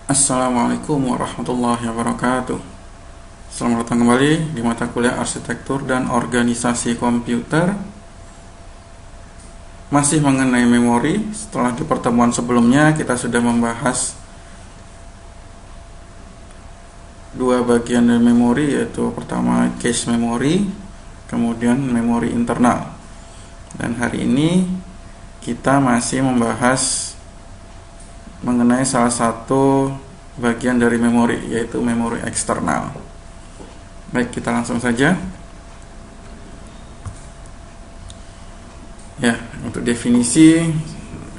Assalamualaikum warahmatullahi wabarakatuh. Selamat datang kembali di mata kuliah Arsitektur dan Organisasi Komputer. Masih mengenai memori. Setelah di pertemuan sebelumnya kita sudah membahas dua bagian dari memori, yaitu pertama cache memory, kemudian memori internal. Dan hari ini kita masih membahas mengenai salah satu bagian dari memori, yaitu memori eksternal. Baik, kita langsung saja. Ya, untuk definisi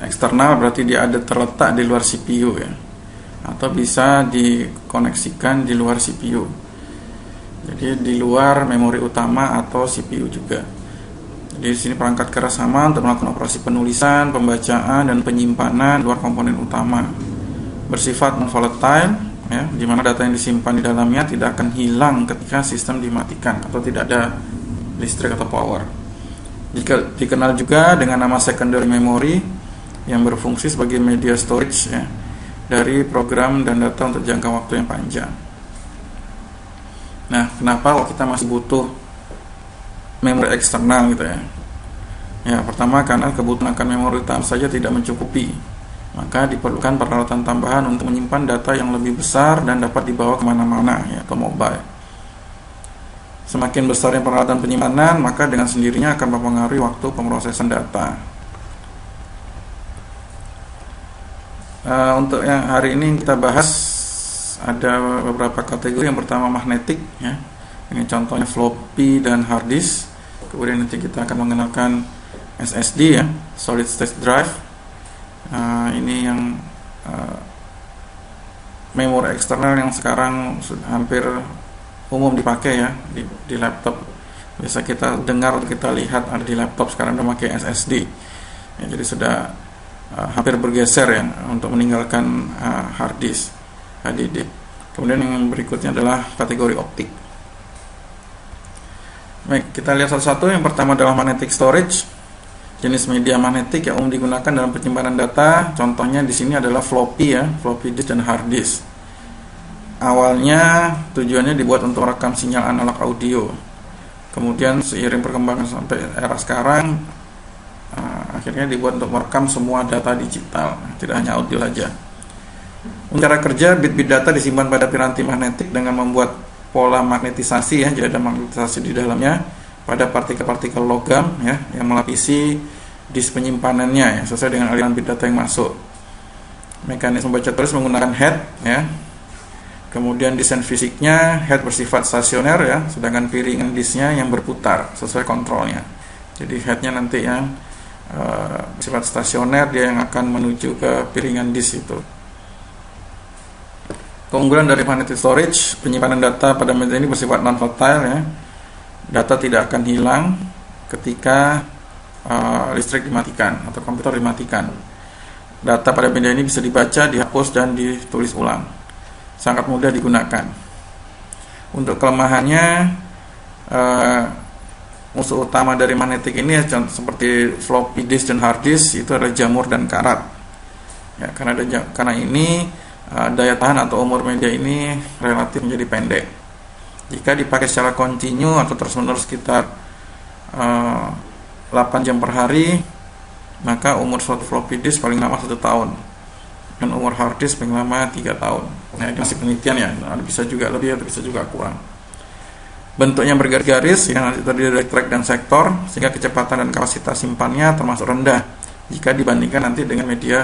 eksternal berarti dia ada terletak di luar CPU ya, atau bisa dikoneksikan di luar CPU. Jadi di luar memori utama atau CPU juga. Jadi di sini perangkat kerjasama untuk melakukan operasi penulisan, pembacaan, dan penyimpanan luar komponen utama. Bersifat non-volatile, ya, di mana data yang disimpan di dalamnya tidak akan hilang ketika sistem dimatikan atau tidak ada listrik atau power. Jika dikenal juga dengan nama secondary memory yang berfungsi sebagai media storage ya, dari program dan data untuk jangka waktu yang panjang. Nah, kenapa kok kita masih butuh memori eksternal gitu ya? Ya, pertama karena kebutuhan akan memori utama saja tidak mencukupi. Maka diperlukan peralatan tambahan untuk menyimpan data yang lebih besar dan dapat dibawa kemana-mana ya, atau mobile. Semakin besarnya peralatan penyimpanan, maka dengan sendirinya akan mempengaruhi waktu pemrosesan data. Untuk yang hari ini kita bahas ada beberapa kategori. Yang pertama magnetik ya. Ini contohnya floppy dan hard disk. Kemudian nanti kita akan mengenalkan SSD ya, solid state drive. Ini yang memori eksternal yang sekarang hampir umum dipakai ya di laptop. Biasa kita dengar, kita lihat ada di laptop sekarang udah pakai SSD. Ya, jadi sudah hampir bergeser ya untuk meninggalkan hard disk HDD. Kemudian yang berikutnya adalah kategori optik. Baik, kita lihat satu-satu. Yang pertama adalah magnetic storage. Jenis media magnetik yang umum digunakan dalam penyimpanan data. Contohnya di sini adalah floppy ya, floppy disk dan hard disk. Awalnya tujuannya dibuat untuk rekam sinyal analog audio. Kemudian seiring perkembangan sampai era sekarang, akhirnya dibuat untuk merekam semua data digital, tidak hanya audio saja. Untuk cara kerja, bit-bit data disimpan pada piranti magnetik dengan membuat pola magnetisasi ya, jadi ada magnetisasi di dalamnya pada partikel-partikel logam ya yang melapisi disk penyimpanannya ya, sesuai dengan aliran bit data yang masuk. Mekanisme baca tulis menggunakan head ya. Kemudian desain fisiknya, head bersifat stasioner ya, sedangkan piringan disknya yang berputar sesuai kontrolnya. Jadi headnya nanti yang bersifat stasioner, dia yang akan menuju ke piringan disk itu. Keunggulan dari magnetic storage, penyimpanan data pada media ini bersifat non-volatile ya. Data tidak akan hilang ketika listrik dimatikan atau komputer dimatikan. Data pada media ini bisa dibaca, dihapus, dan ditulis ulang. Sangat mudah digunakan. Untuk kelemahannya, musuh utama dari magnetik ini seperti floppy disk dan hard disk itu adalah jamur dan karat. Ya, karena ini daya tahan atau umur media ini relatif menjadi pendek. Jika dipakai secara kontinu atau terus-menerus sekitar 8 jam per hari, maka umur suatu floppy disk paling lama 1 tahun, dan umur hard disk paling lama 3 tahun. Nah, ini masih penelitian ya, bisa juga lebih atau bisa juga kurang. Bentuknya bergaris-garis yang terdiri dari track dan sektor, sehingga kecepatan dan kapasitas simpannya termasuk rendah jika dibandingkan nanti dengan media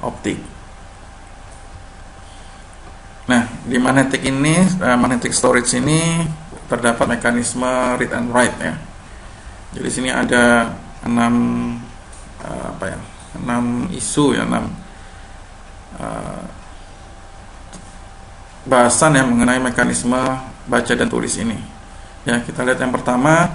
optik. Nah, di magnetic storage ini terdapat mekanisme read and write ya. Jadi sini ada 6 isu ya, 6 bahasan yang mengenai mekanisme baca dan tulis ini. Ya, kita lihat yang pertama,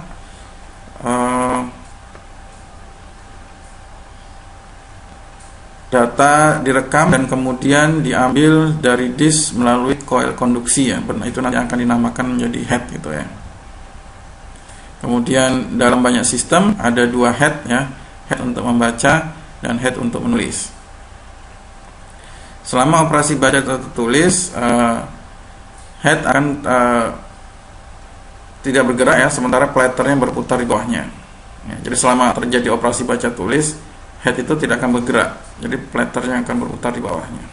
data direkam dan kemudian diambil dari disk melalui coil konduksi ya. Itu nanti akan dinamakan menjadi head gitu ya. Kemudian dalam banyak sistem ada 2 head ya, head untuk membaca dan head untuk menulis. Selama operasi baca atau tulis, head akan tidak bergerak ya, sementara platternya berputar di bawahnya. Ya, jadi selama terjadi operasi baca tulis, head itu tidak akan bergerak, jadi platternya akan berputar di bawahnya.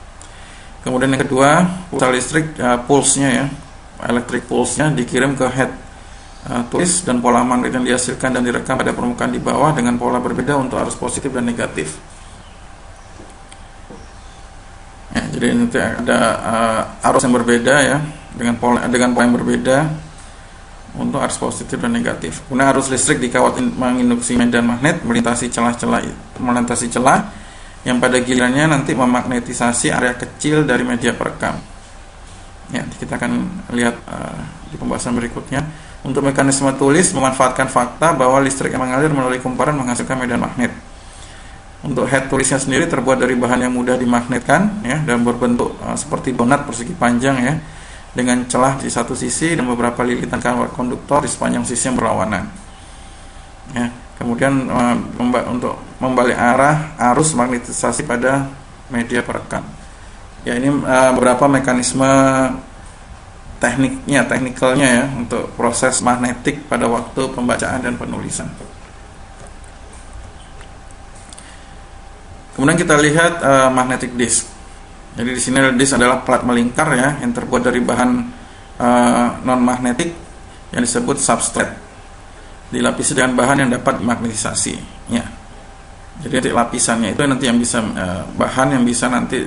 Kemudian yang kedua, pulsa listrik, pulse-nya ya, electric pulse-nya dikirim ke head tulis, dan pola magnet yang dihasilkan dan direkam pada permukaan di bawah dengan pola berbeda untuk arus positif dan negatif. Ya, jadi nanti ada arus yang berbeda ya, dengan pola yang berbeda untuk arus positif dan negatif. Kemudian arus listrik dikawat menginduksi medan magnet melintasi celah yang pada gilirannya nanti memagnetisasi area kecil dari media perekam. Ya, kita akan lihat di pembahasan berikutnya. Untuk mekanisme tulis memanfaatkan fakta bahwa listrik yang mengalir melalui kumparan menghasilkan medan magnet. Untuk head tulisnya sendiri terbuat dari bahan yang mudah dimagnetkan ya, dan berbentuk seperti donat persegi panjang ya, dengan celah di satu sisi dan beberapa lilitan kawat konduktor di sepanjang sisi yang berlawanan. Ya, kemudian untuk membalik arah arus magnetisasi pada media perekam. Ya, ini beberapa mekanisme teknikalnya ya, untuk proses magnetik pada waktu pembacaan dan penulisan. Kemudian kita lihat magnetic disk. Jadi di sini disk adalah plat melingkar ya, yang terbuat dari bahan non magnetik yang disebut substrate, dilapisi dengan bahan yang dapat magnetisasi. Ya. Jadi lapisannya itu nanti yang bisa bahan yang bisa nanti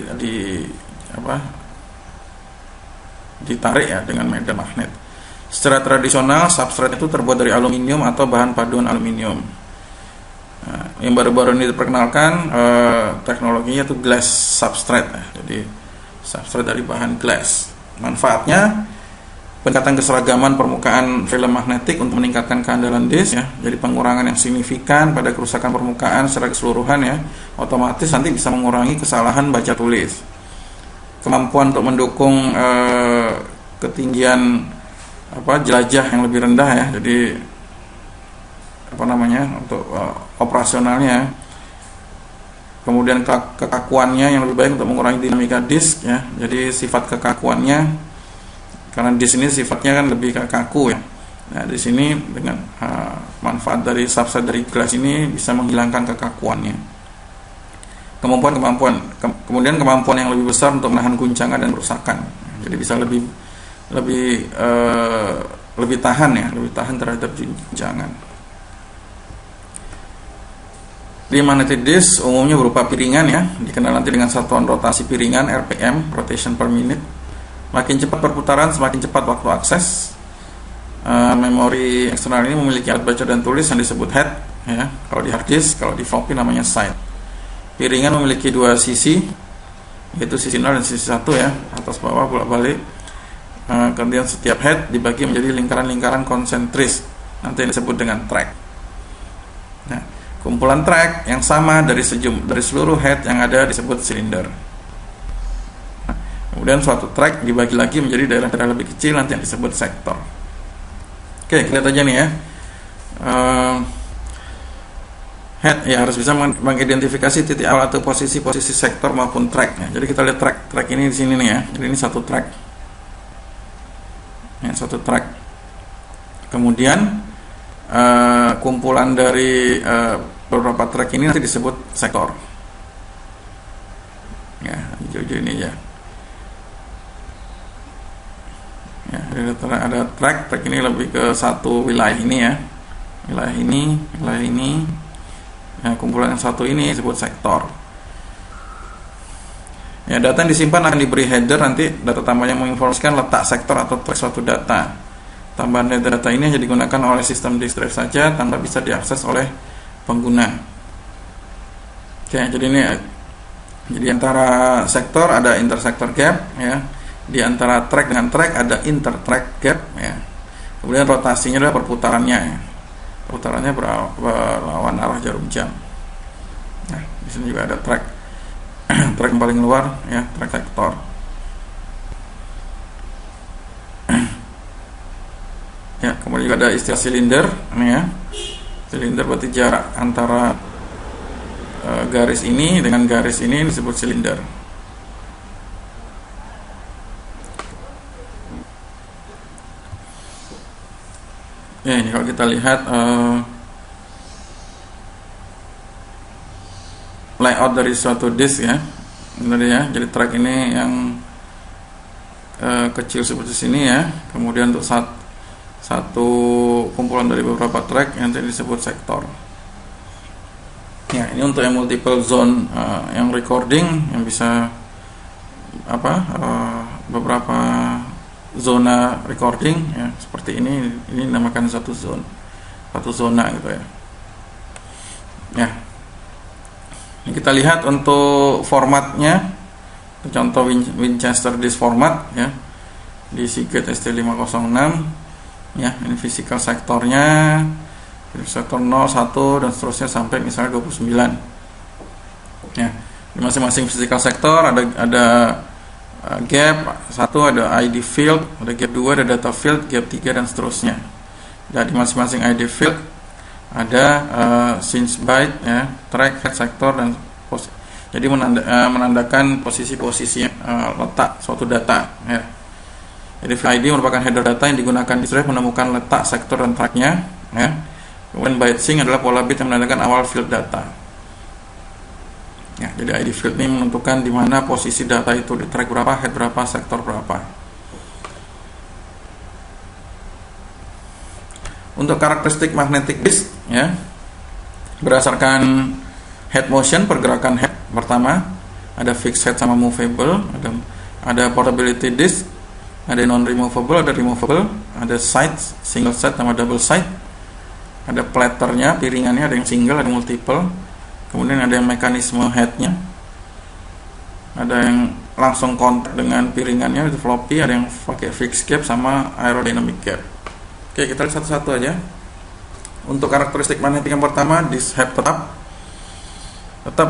ditarik ya dengan medan magnet. Secara tradisional substrate itu terbuat dari aluminium atau bahan paduan aluminium. Nah, yang baru-baru ini diperkenalkan teknologinya itu glass substrate ya. Jadi substrate dari bahan glass. Manfaatnya peningkatan keseragaman permukaan film magnetik untuk meningkatkan keandalan disk ya. Jadi pengurangan yang signifikan pada kerusakan permukaan secara keseluruhan ya. Otomatis nanti bisa mengurangi kesalahan baca tulis. Kemampuan untuk mendukung ketinggian jelajah yang lebih rendah ya, jadi untuk operasionalnya. Kemudian kekakuannya yang lebih baik untuk mengurangi dinamika disk ya, jadi sifat kekakuannya, karena disk ini sifatnya kan lebih kaku ya. Nah, di sini dengan manfaat dari substrate dari gelas ini bisa menghilangkan kekakuannya. Kemudian kemampuan yang lebih besar untuk menahan guncangan dan kerusakan. Jadi bisa lebih tahan ya, lebih tahan terhadap guncangan. Di magnetic disk umumnya berupa piringan ya, dikenal nanti dengan satuan rotasi piringan RPM, rotation per minute. Makin cepat perputaran, semakin cepat waktu akses. Memori eksternal ini memiliki alat baca dan tulis yang disebut head ya. Kalau di hard disk, kalau di floppy namanya side. Piringan memiliki dua sisi, yaitu sisi 0 dan sisi 1 ya, atas bawah bolak-balik. Kemudian setiap head dibagi menjadi lingkaran-lingkaran konsentris, nanti yang disebut dengan track. Nah, kumpulan track yang sama dari seluruh head yang ada disebut silinder. Nah, kemudian suatu track dibagi lagi menjadi daerah-daerah lebih kecil, nanti yang disebut sektor. Oke, lihat aja nih ya. Head ya harus bisa mengidentifikasi titik awal atau posisi sektor maupun track ya. Jadi kita lihat track ini di sini nih ya. Jadi ini satu track. Ya, satu track. Kemudian kumpulan dari beberapa track ini nanti disebut sektor. Ya, hijau-hijau ini ya. Ya, ada track ini lebih ke satu wilayah ini ya. Wilayah ini. Nah, kumpulan yang satu ini disebut sektor. Ya, data yang disimpan akan diberi header, nanti data tambahan yang menginformasikan letak sektor atau track suatu data. Tambahan data ini hanya digunakan oleh sistem disk drive saja tanpa bisa diakses oleh pengguna. Oke, jadi antara sektor ada intersector gap ya. Di antara track dengan track ada intertrack gap ya. Kemudian rotasinya adalah perputarannya ya. Perputarannya berlawan arah jarum jam. Nah, di sini juga ada track yang paling luar ya, track sektor. Ya, kemudian juga ada istilah silinder ini ya. Silinder berarti jarak antara garis ini dengan garis ini disebut silinder. Ya, ini kalau kita lihat layout dari suatu disk ya, benar ya. Jadi track ini yang kecil seperti sini ya. Kemudian untuk satu kumpulan dari beberapa track yang tadi disebut sektor. Ya, ini untuk yang multiple zone yang recording yang bisa beberapa zona recording ya, seperti ini dinamakan satu zona gitu ya. Ya. Ini kita lihat untuk formatnya. Contoh Winchester disk format ya, di Seagate ST506 ya. Ini physical sektornya, sektor 0, 1 dan seterusnya sampai misalnya 29 ya. Di masing-masing physical sektor ada gap 1, ada ID field, ada gap 2, ada data field, gap 3 dan seterusnya. Jadi masing-masing ID field ada since byte ya, track, head sektor dan jadi menandakan posisi-posisi letak suatu data ya. Jadi ID merupakan header data yang digunakan disk drive menemukan letak sektor dan tracknya ya. Kemudian byte sync adalah pola bit yang menandakan awal field data ya. Jadi ID field ini menentukan di mana posisi data itu, di track berapa, head berapa, sektor berapa. Untuk karakteristik magnetic disk ya, berdasarkan head motion, pergerakan head pertama, ada fixed head sama movable, ada portability disk, ada non removable, ada removable, ada side, single side sama double side, ada platternya, piringannya, ada yang single, ada multiple, kemudian ada yang mekanisme headnya, ada yang langsung kontak dengan piringannya itu floppy, ada yang pakai fixed gap sama aerodynamic gap. Oke, kita lihat satu-satu aja. Untuk karakteristik magnetik yang pertama, disk head tetap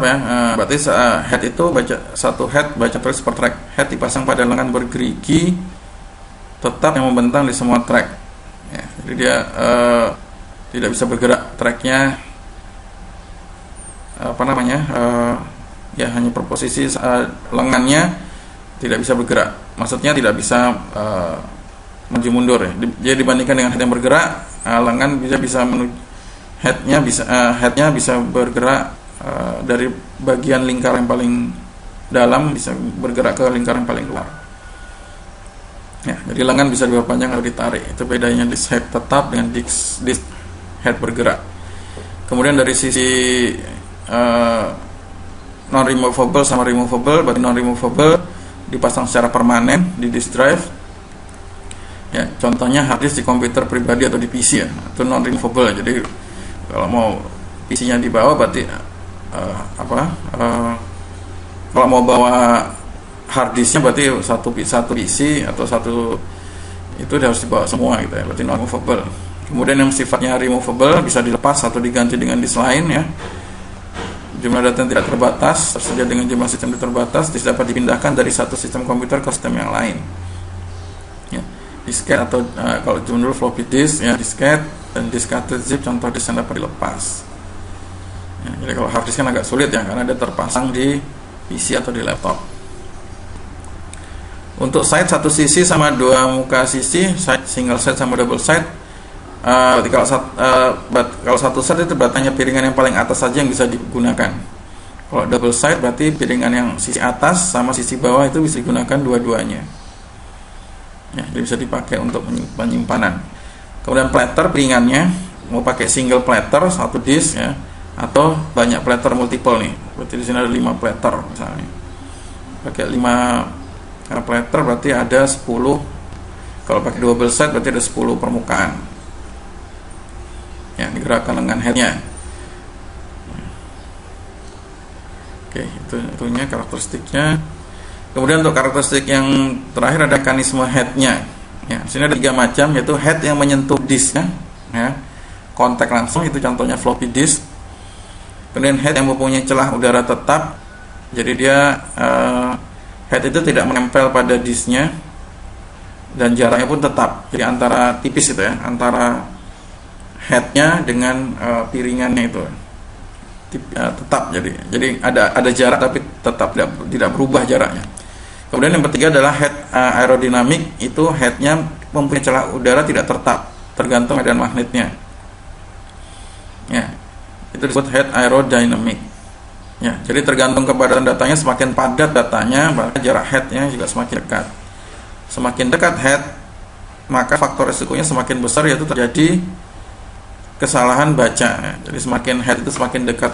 ya, berarti head itu satu head baca tulis per track. Head dipasang pada lengan bergerigi tetap yang membentang di semua track ya, jadi dia tidak bisa bergerak tracknya ya, hanya per posisi lengannya tidak bisa bergerak, maksudnya tidak bisa maju mundur ya. Jadi dibandingkan dengan head yang bergerak, lengan bisa headnya bisa bergerak dari bagian lingkar yang paling dalam bisa bergerak ke lingkar yang paling luar ya. Jadi lengan bisa diperpanjang atau ditarik. Itu bedanya disk head tetap dengan disk head bergerak. Kemudian dari sisi non removable sama removable, berarti non removable dipasang secara permanen di disk drive ya. Contohnya hard disk di komputer pribadi atau di PC ya, itu non removable. Jadi kalau mau PC-nya dibawa berarti kalau mau bawa hard disknya berarti satu PC atau satu itu harus dibawa semua gitu ya, berarti non removable. Kemudian yang sifatnya removable bisa dilepas atau diganti dengan disk lain ya. Jumlah data yang tidak terbatas tersedia dengan jumlah sistem terbatas dapat dipindahkan dari satu sistem komputer ke sistem yang lain ya. Disket atau kalau dulu floppy disk ya, disket dan disk cartridge zip contoh disk yang dapat dilepas ya. Jadi kalau hard disk kan agak sulit ya, karena dia terpasang di PC atau di laptop. Untuk side satu sisi sama dua muka sisi, side single side sama double side. Berarti kalau satu side itu batanya piringan yang paling atas saja yang bisa digunakan. Kalau double side berarti piringan yang sisi atas sama sisi bawah itu bisa digunakan dua-duanya. Ya, jadi bisa dipakai untuk penyimpanan. Kemudian platter piringannya mau pakai single platter satu disk ya, atau banyak platter multiple nih. Berarti di sini ada 5 platter misalnya. Pakai 5 platter berarti ada 10. Kalau pakai double side berarti ada 10 permukaan. Ya, digerakkan lengan headnya. Oke, itunya karakteristiknya. Kemudian untuk karakteristik yang terakhir ada mekanisme headnya. Ya, di sini ada 3 macam, yaitu head yang menyentuh disknya, ya, kontak langsung, itu contohnya floppy disk. Kemudian head yang mempunyai celah udara tetap, jadi dia head itu tidak menempel pada disknya dan jaraknya pun tetap, jadi antara tipis itu ya, antara headnya dengan piringannya itu tetap, jadi ada jarak tapi tetap tidak berubah jaraknya. Kemudian yang ketiga adalah head aerodinamik, itu headnya mempunyai celah udara tidak tetap, tergantung medan magnetnya. Ya, itu disebut head aerodynamic. Ya, jadi tergantung kepadatan datanya, semakin padat datanya, maka jarak headnya juga semakin dekat. Semakin dekat head, maka faktor resikonya semakin besar, yaitu terjadi kesalahan baca. Ya. Jadi semakin head itu semakin dekat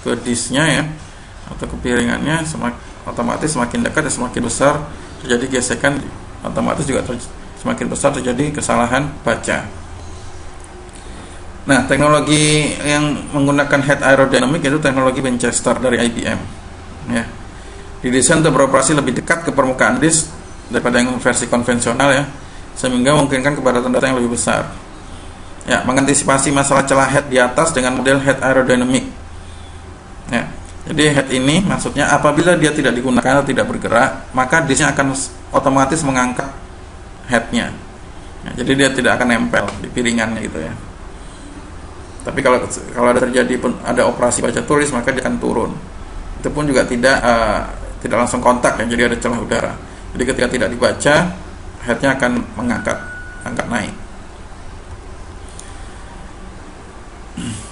ke disknya ya, atau ke piringannya, otomatis semakin dekat dan semakin besar terjadi gesekan, otomatis juga semakin besar terjadi kesalahan baca. Nah, teknologi yang menggunakan head aerodynamic itu teknologi Winchester dari IBM. Ya, didesain untuk beroperasi lebih dekat ke permukaan disk daripada yang versi konvensional ya, sehingga memungkinkan kepadatan data yang lebih besar. Ya, mengantisipasi masalah celah head di atas dengan model head aerodynamic. Ya, jadi head ini maksudnya apabila dia tidak digunakan atau tidak bergerak, maka disknya akan otomatis mengangkat headnya. Ya, jadi dia tidak akan nempel di piringannya gitu ya. Tapi kalau ada operasi baca tulis, maka dia akan turun. Itu pun juga tidak langsung kontak ya, jadi ada celah udara. Jadi ketika tidak dibaca, headnya akan angkat naik.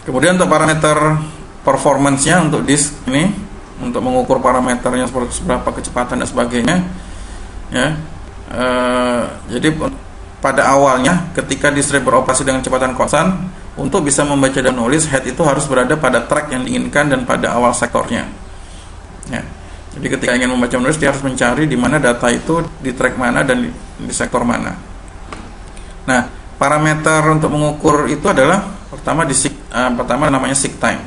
Kemudian untuk parameter performance-nya untuk disk ini, untuk mengukur parameternya seperti seberapa kecepatan dan sebagainya, ya. Jadi pada awalnya ketika disk beroperasi dengan kecepatan konstan, untuk bisa membaca dan menulis, head itu harus berada pada track yang diinginkan dan pada awal sektornya. Ya. Jadi ketika ingin membaca dan menulis, dia harus mencari di mana data itu di track mana dan di sektor mana. Nah, parameter untuk mengukur itu adalah pertama namanya seek time.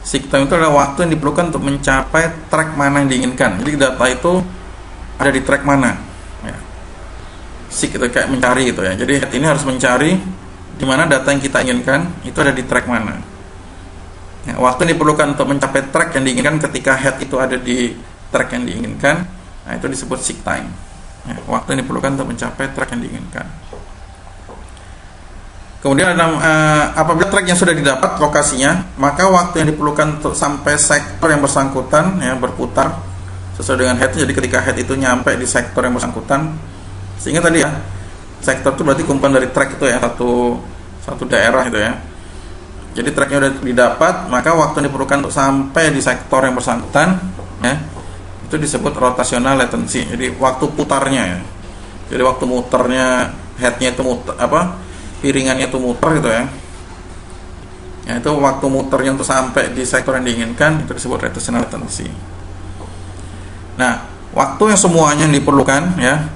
Seek time itu adalah waktu yang diperlukan untuk mencapai track mana yang diinginkan. Jadi data itu ada di track mana. Ya. Seek itu kayak mencari gitu ya. Jadi head ini harus mencari di mana data yang kita inginkan itu ada di track mana. Ya, waktu yang diperlukan untuk mencapai track yang diinginkan ketika head itu ada di track yang diinginkan, nah itu disebut seek time. Ya, waktu yang diperlukan untuk mencapai track yang diinginkan. Kemudian apabila track yang sudah didapat lokasinya, maka waktu yang diperlukan untuk sampai sektor yang bersangkutan ya berputar sesuai dengan head. Jadi ketika head itu nyampe di sektor yang bersangkutan, sehingga tadi ya, sektor itu berarti kumpulan dari track itu ya, satu daerah itu ya. Jadi tracknya udah didapat, maka waktu yang diperlukan untuk sampai di sektor yang bersangkutan ya, itu disebut rotational latency. Jadi waktu putarnya ya. Jadi waktu muternya headnya itu piringannya itu muter gitu ya. Ya, itu waktu muternya untuk sampai di sektor yang diinginkan itu disebut rotational latency. Nah, waktu yang semuanya diperlukan ya,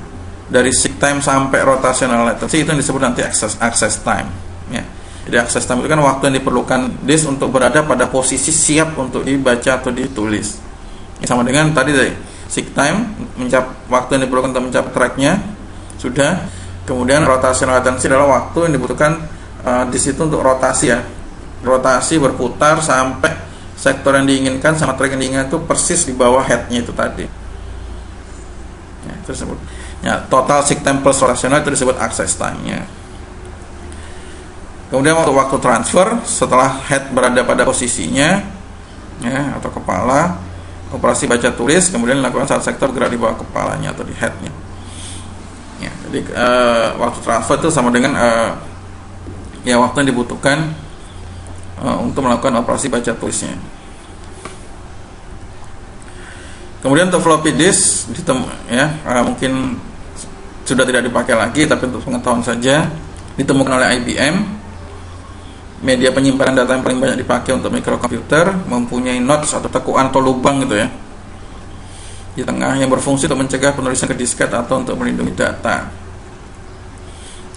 dari seek time sampai rotational latency itu yang disebut nanti access time ya. Jadi access time itu kan waktu yang diperlukan disk untuk berada pada posisi siap untuk dibaca atau ditulis ya, sama dengan tadi dari seek time waktu yang diperlukan untuk mencapai tracknya sudah. Kemudian rotational latency adalah waktu yang dibutuhkan disk itu untuk rotasi ya, rotasi berputar sampai sektor yang diinginkan sama track yang diinginkan itu persis di bawah headnya itu tadi ya, tersebut. Ya, total seek time plus rotational itu disebut access time-nya. Kemudian waktu transfer setelah head berada pada posisinya ya, atau kepala, operasi baca tulis kemudian dilakukan saat sektor gerak di bawah kepalanya atau di headnya. Ya, jadi waktu transfer itu sama dengan ya waktu yang dibutuhkan untuk melakukan operasi baca tulisnya. Kemudian untuk floppy disk mungkin sudah tidak dipakai lagi, tapi untuk pengetahuan saja, ditemukan oleh IBM. Media penyimpanan data yang paling banyak dipakai untuk mikrokomputer, mempunyai notch atau tekuan atau lubang gitu ya di tengah yang berfungsi untuk mencegah penulisan ke disket atau untuk melindungi data.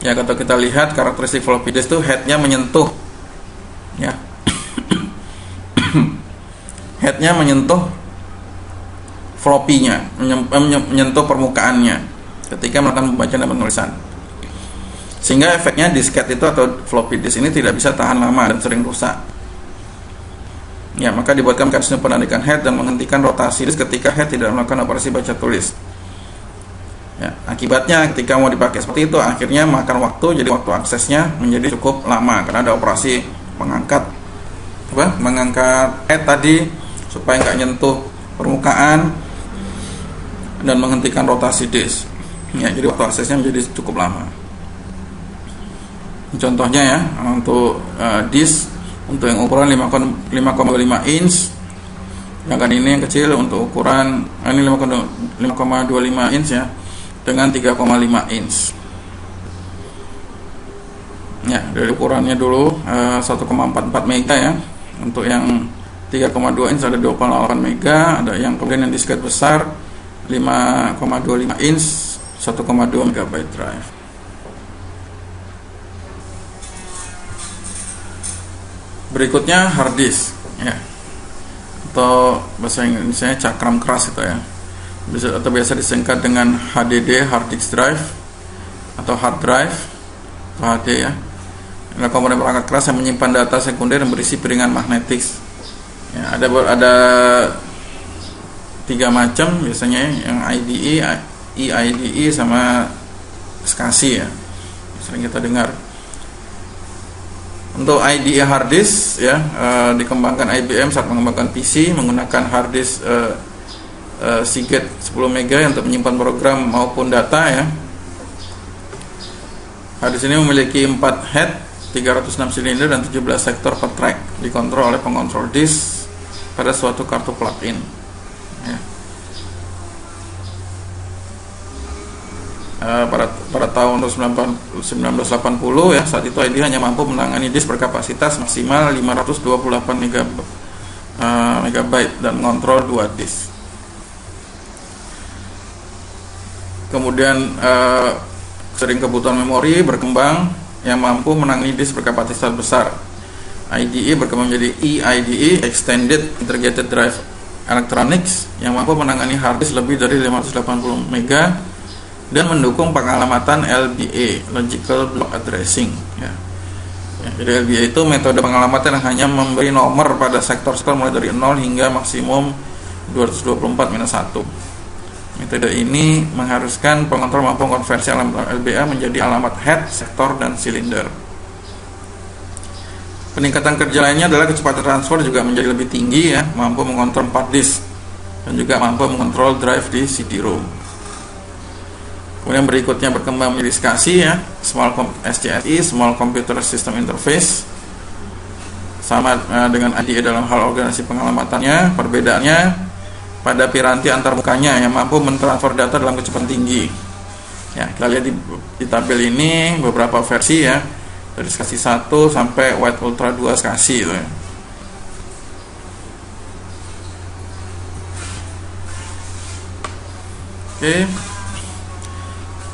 Ya, kalau kita lihat karakteristik floppy disk itu headnya menyentuh ya headnya menyentuh floppy-nya, menyentuh permukaannya ketika melakukan pembacaan dan penulisan, sehingga efeknya disket itu atau floppy disk ini tidak bisa tahan lama dan sering rusak. Ya, maka dibuatkan mekanisme penarikan head dan menghentikan rotasi disk ketika head tidak melakukan operasi baca tulis. Ya, akibatnya ketika mau dipakai seperti itu, akhirnya makan waktu, jadi waktu aksesnya menjadi cukup lama karena ada operasi mengangkat head tadi supaya nggak nyentuh permukaan dan menghentikan rotasi disk. Ya, jadi waktu aksesnya menjadi cukup lama. Contohnya ya, untuk disk untuk yang ukuran 5,25 inch, sedangkan ini yang kecil untuk ukuran ini 5,25 inch ya, dengan 3,5 inch. Ya, dari ukurannya dulu 1,44 mega ya. Untuk yang 3,2 inch ada 2,8 mega, ada yang kemudian yang disket besar 5,25 inch 1,2 MB drive. Berikutnya hard disk ya, atau bahasa Indonesia cakram keras itu ya, atau biasa disingkat dengan HDD, hard disk drive, atau hard drive atau HD ya. Adalah komponen perangkat keras yang menyimpan data sekunder yang berisi piringan magnetik ya. Ada 3 macam biasanya, yang IDE, eIDE sama SCSI ya, sering kita dengar. Untuk IDE hard disk ya, dikembangkan IBM saat mengembangkan PC menggunakan hard disk Seagate 10 MB untuk menyimpan program maupun data ya. Hard disk ini memiliki 4 head, 306 silinder dan 17 sektor per track, dikontrol oleh pengontrol disk pada suatu kartu plug-in ya. Pada tahun 1980 ya, saat itu IDE hanya mampu menangani disk berkapasitas maksimal 528 MB dan mengontrol 2 disk. Kemudian sering kebutuhan memori berkembang yang mampu menangani disk berkapasitas besar. IDE berkembang menjadi eIDE, Extended Integrated Drive Electronics, yang mampu menangani hard disk lebih dari 580 MB dan mendukung pengalamatan LBA, Logical Block Addressing ya. Jadi LBA itu metode pengalamatan yang hanya memberi nomor pada sektor-sektor mulai dari 0 hingga maksimum 224-1. Metode ini mengharuskan pengontrol mampu konversi alamat LBA menjadi alamat head, sektor, dan silinder. Peningkatan kerja lainnya adalah kecepatan transfer juga menjadi lebih tinggi ya, mampu mengontrol 4 disk dan juga mampu mengontrol drive di CD-ROM. Kemudian berikutnya berkembang menjadi SCSI ya, SCSI, Small Computer System Interface, sama dengan IDE dalam hal organisasi pengalamatannya. Perbedaannya pada piranti antarmukanya yang mampu mentransfer data dalam kecepatan tinggi. Ya, kita lihat di tabel ini beberapa versi ya, dari SCSI 1 sampai White Ultra 2 SCSI itu ya. Oke.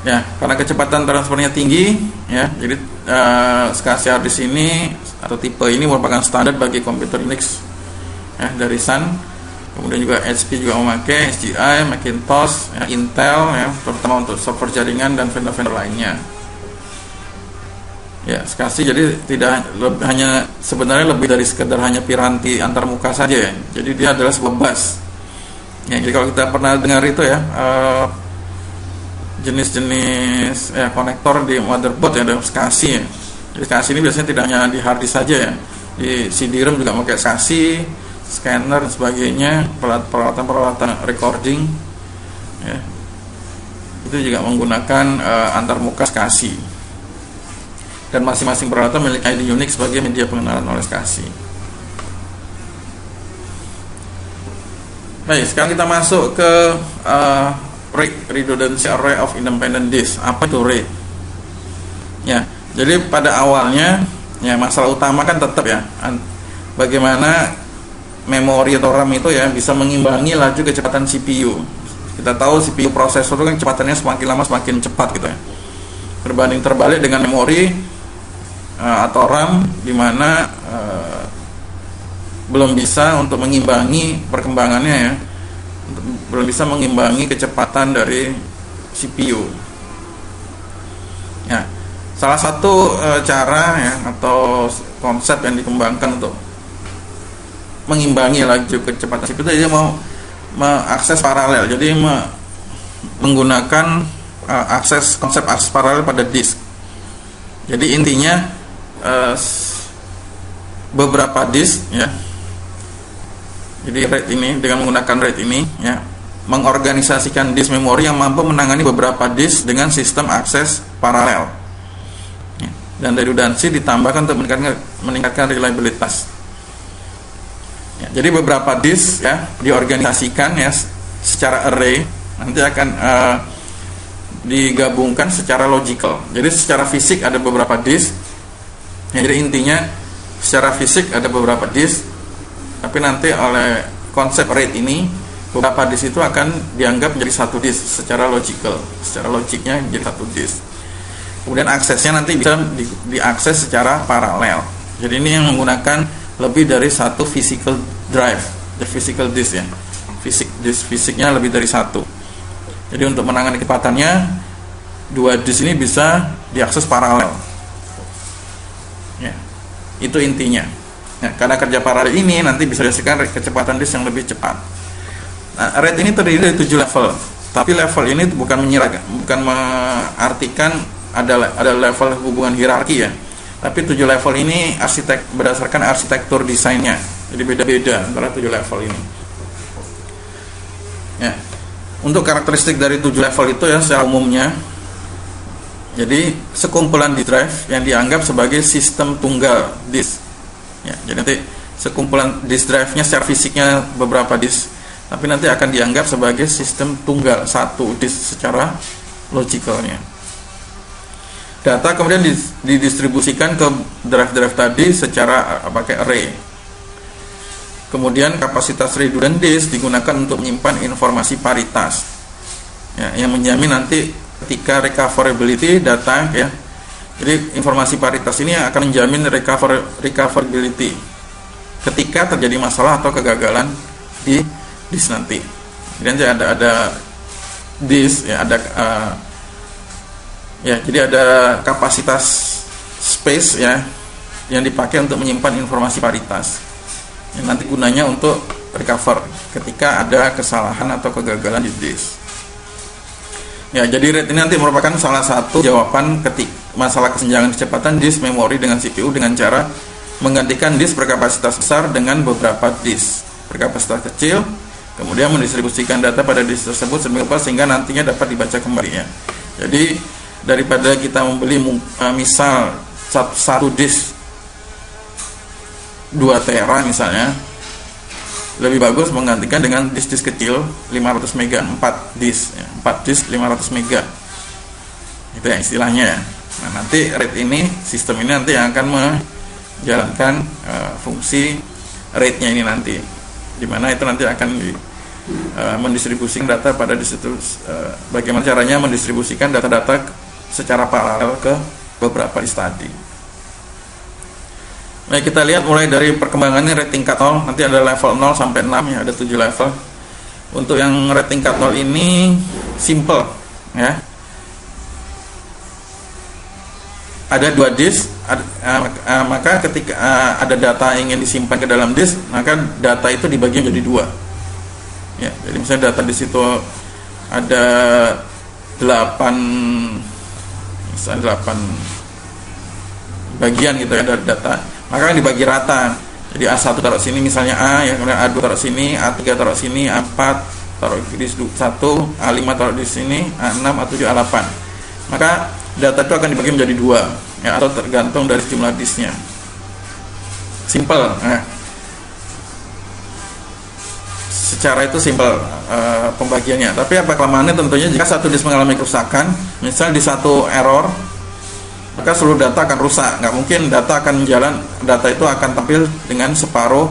Ya, karena kecepatan transfernya tinggi ya, jadi SCSI hard disk ini atau tipe ini merupakan standar bagi komputer Unix ya, dari Sun. Kemudian juga HP juga memakai, SGI, Macintosh, ya, Intel ya, terutama untuk server jaringan dan vendor-vendor lainnya. Ya, SCSI jadi tidak hanya sebenarnya lebih dari sekedar hanya piranti antarmuka saja ya. Jadi dia adalah sebuah bus. Ya, jadi kalau kita pernah dengar itu ya, jenis-jenis konektor di motherboard ya, ada SCSI ya. Jadi SCSI ini biasanya tidak hanya di hard disk saja ya. Di CD-ROM juga pakai SCSI, scanner dan sebagainya, peralatan recording ya, itu juga menggunakan antarmuka SCSI, dan masing-masing peralatan milik ID Unix sebagai media pengenalan oleh SCSI. Baik, sekarang kita masuk ke RAID, Redundancy Array of Independent Disk. Apa itu RAID? Ya, jadi pada awalnya ya, masalah utama kan tetap ya, bagaimana memori atau RAM itu ya bisa mengimbangi laju kecepatan CPU. Kita tahu CPU prosesor itu kan kecepatannya semakin lama semakin cepat gitu ya, berbanding terbalik dengan memori atau RAM, di mana belum bisa untuk mengimbangi perkembangannya ya, belum bisa mengimbangi kecepatan dari CPU ya. Salah satu cara ya, atau konsep yang dikembangkan untuk mengimbangi laju kecepatan CPU itu, dia mau mengakses paralel. Jadi menggunakan konsep akses paralel pada disk. Jadi intinya beberapa disk ya. Jadi RAID ini, dengan menggunakan RAID ini ya, mengorganisasikan disk memori yang mampu menangani beberapa disk dengan sistem akses paralel. Ya. dan redundansi ditambahkan untuk meningkatkan reliabilitas. Ya, jadi beberapa disk ya diorganisasikan ya secara array, nanti akan digabungkan secara logical. Jadi secara fisik ada beberapa disk. Ya, jadi intinya secara fisik ada beberapa disk, tapi nanti oleh konsep RAID ini beberapa disk itu akan dianggap menjadi satu disk secara logical. Secara logiknya menjadi satu disk. Kemudian aksesnya nanti bisa diakses secara paralel. Jadi ini yang menggunakan lebih dari satu physical drive, the physical disk ya. Fisiknya lebih dari satu. Jadi untuk menangani kecepatannya, dua disk ini bisa diakses paralel. Ya, itu intinya. Ya, karena kerja paralel ini nanti bisa dihasilkan kecepatan disk yang lebih cepat. Nah, RAID ini terdiri dari 7 level. Tapi level ini bukan mengartikan ada level hubungan hierarki ya. Tapi 7 level ini berdasarkan arsitektur desainnya. Jadi beda-beda antara 7 level ini. Ya. Untuk karakteristik dari 7 level itu ya secara umumnya, jadi sekumpulan disk drive yang dianggap sebagai sistem tunggal disk. Ya, jadi nanti sekumpulan disk drive-nya secara fisiknya beberapa disk, tapi nanti akan dianggap sebagai sistem tunggal satu disk secara logicalnya. Data kemudian didistribusikan ke drive-drive tadi secara pakai array. Kemudian kapasitas redundant disk digunakan untuk menyimpan informasi paritas ya, yang menjamin nanti ketika recoverability data ya. Jadi informasi paritas ini akan menjamin recoverability ketika terjadi masalah atau kegagalan di disk nanti. Kemudian ada disk ya, jadi ada kapasitas space ya yang dipakai untuk menyimpan informasi paritas yang nanti gunanya untuk recover ketika ada kesalahan atau kegagalan di disk. Ya, jadi RAID ini nanti merupakan salah satu jawaban ketika masalah kesenjangan kecepatan disk memori dengan CPU dengan cara menggantikan disk berkapasitas besar dengan beberapa disk berkapasitas kecil, kemudian mendistribusikan data pada disk tersebut sehingga nantinya dapat dibaca kembali ya. Jadi daripada kita membeli misal satu disk 2 tera misalnya, lebih bagus menggantikan dengan disk-disk kecil 500 mega, 4 disk 500 mega. Itu yang istilahnya. Nah, nanti RAID ini, sistem ini nanti yang akan menjalankan fungsi RAID-nya ini nanti, dimana itu nanti akan mendistribusikan data pada disk itu. Bagaimana caranya mendistribusikan data-data secara paralel ke beberapa disk tadi. Nah, kita lihat mulai dari perkembangannya RAID tingkat 0, nanti ada level 0 sampai 6 ya, ada 7 level. Untuk yang RAID tingkat 0 ini simple ya. Ada 2 disk, maka ketika ada data yang ingin disimpan ke dalam disk, maka data itu dibagi menjadi 2. Ya, jadi misalnya data di situ ada 8 bagian gitu ya, ada data, maka dibagi rata. Jadi A1 taruh sini misalnya A ya, kemudian A2 taruh sini, A3 taruh sini, A4 taruh di 1, A5 taruh di sini, A6, A7, A8. Maka data itu akan dibagi menjadi 2 ya, atau tergantung dari jumlah disknya. Simple ya. Secara itu simple pembagiannya. Tapi apa kelemahannya? Tentunya jika satu disk mengalami kerusakan, misal di satu error, maka seluruh data akan rusak. Nggak mungkin data akan jalan, data itu akan tampil dengan separuh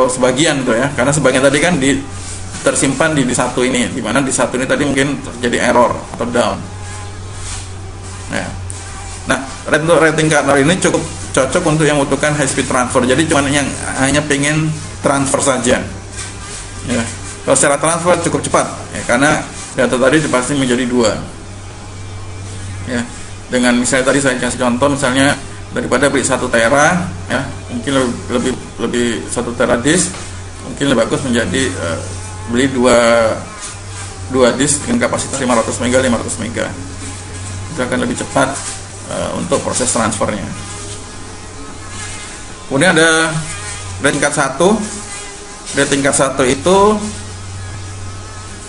sebagian tuh ya, karena sebagian tadi kan tersimpan di satu ini, dimana di satu ini tadi mungkin terjadi error atau down. Nah, RAID tingkat 0 ini cukup cocok untuk yang membutuhkan high speed transfer. Jadi cuma yang hanya pengen transfer saja ya. Kalau secara transfer cukup cepat ya, karena data tadi pasti menjadi 2 ya. Dengan misalnya tadi saya kasih contoh, misalnya daripada beli 1 tera ya, mungkin lebih 1 tera disk, mungkin lebih bagus menjadi beli 2 disk dengan kapasitas 500 mega. Itu akan lebih cepat untuk proses transfernya. Kemudian ada RAID tingkat 1. RAID tingkat 1 itu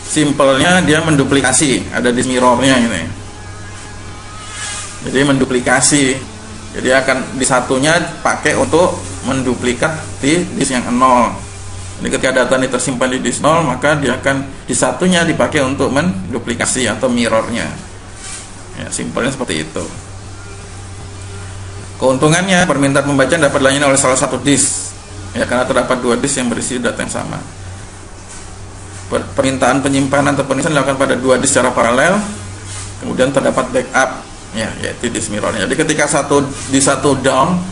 simpelnya dia menduplikasi, ada disk mirrornya ini. Jadi menduplikasi. Jadi akan di satunya pakai untuk menduplikat di disk yang 0. Jadi ketika data ini tersimpan di disk 0, maka dia akan di satunya dipakai untuk menduplikasi atau mirrornya. Ya, simpelnya seperti itu. Keuntungannya, permintaan pembacaan dapat dilayani oleh salah satu disk. Ya, karena terdapat dua disk yang berisi data yang sama. Permintaan penyimpanan atau penulisan dilakukan pada dua disk secara paralel. Kemudian terdapat backup, ya, yaitu disk mirrornya. Jadi ketika di satu down,